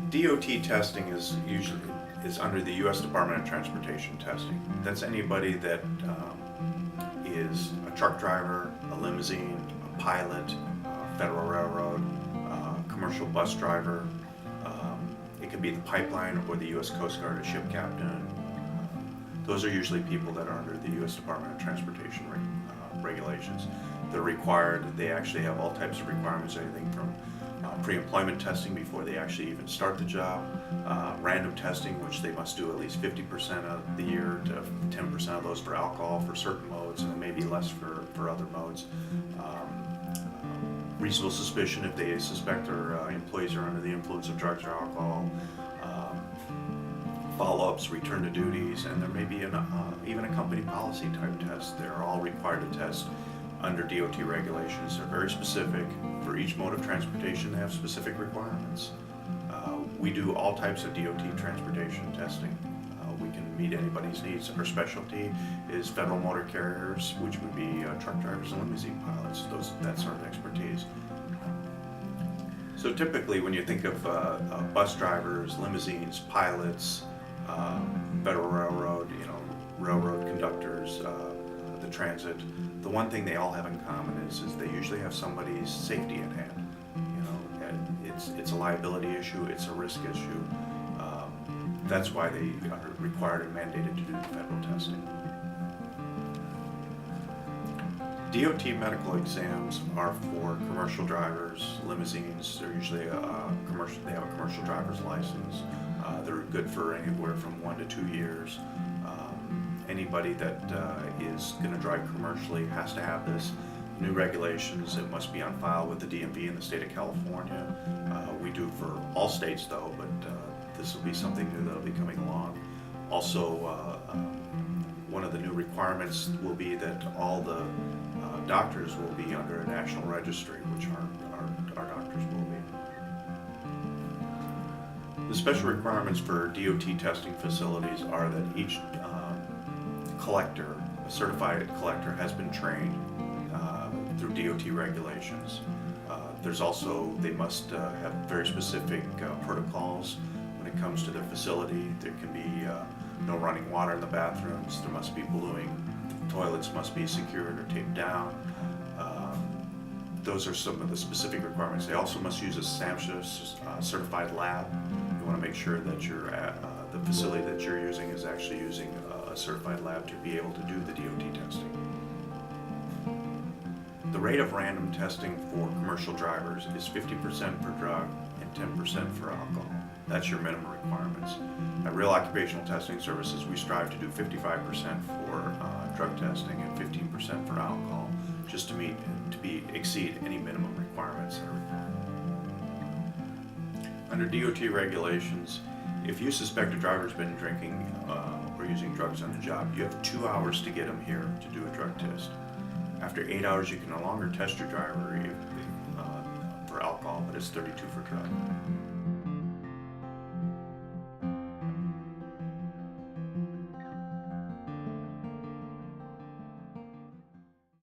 DOT testing is under the U.S. Department of Transportation testing. That's anybody that is a truck driver, a limousine, a pilot, Federal Railroad, commercial bus driver. It could be the pipeline or the U.S. Coast Guard, a ship captain. Those are usually people that are under the U.S. Department of Transportation regulations. They're required. They actually have all types of requirements, anything from pre-employment testing before they actually even start the job, random testing, which they must do at least 50% of the year to 10% of those for alcohol for certain modes, and maybe less for other modes. Reasonable suspicion if they suspect their employees are under the influence of drugs or alcohol. Follow-ups, return to duties, and there may be even a company policy type test. They're all required to test under DOT regulations. They're very specific. For each mode of transportation, they have specific requirements. We do all types of DOT transportation testing. We can meet anybody's needs. Our specialty is federal motor carriers, which would be truck drivers and limousine pilots. That's our expertise. So typically when you think of bus drivers, limousines, pilots, Federal Railroad, railroad conductors, the transit, the one thing they all have in common is they usually have somebody's safety at hand. It's a liability issue, it's a risk issue. That's why they are required and mandated to do the federal testing. DOT medical exams are for commercial drivers, limousines. They're usually they have a commercial driver's license. They're good for anywhere from 1 to 2 years. Anybody that is going to drive commercially has to have this. New regulations, it must be on file with the DMV in the state of California. We do for all states though, but this will be something new that will be coming along. Also, one of the new requirements will be that all the doctors will be under a national registry, which our doctors will be. The special requirements for DOT testing facilities are that each collector, a certified collector, has been trained through DOT regulations. There's also, they must have very specific protocols when it comes to their facility. There can be no running water in the bathrooms. There must be bluing. Toilets must be secured or taped down. Those are some of the specific requirements. They also must use a SAMHSA certified lab. You want to make sure that the facility that you're using is actually using a certified lab to be able to do the DOT testing. The rate of random testing for commercial drivers is 50% for drug and 10% for alcohol. That's your minimum requirements. At Real Occupational Testing Services, we strive to do 55% for drug testing and 15% for alcohol, just to exceed any minimum requirements that are required. Under DOT regulations, if you suspect a driver's been drinking or using drugs on the job, you have 2 hours to get them here to do a drug test. After 8 hours, you can no longer test your driver for alcohol, but it's 32 for drug.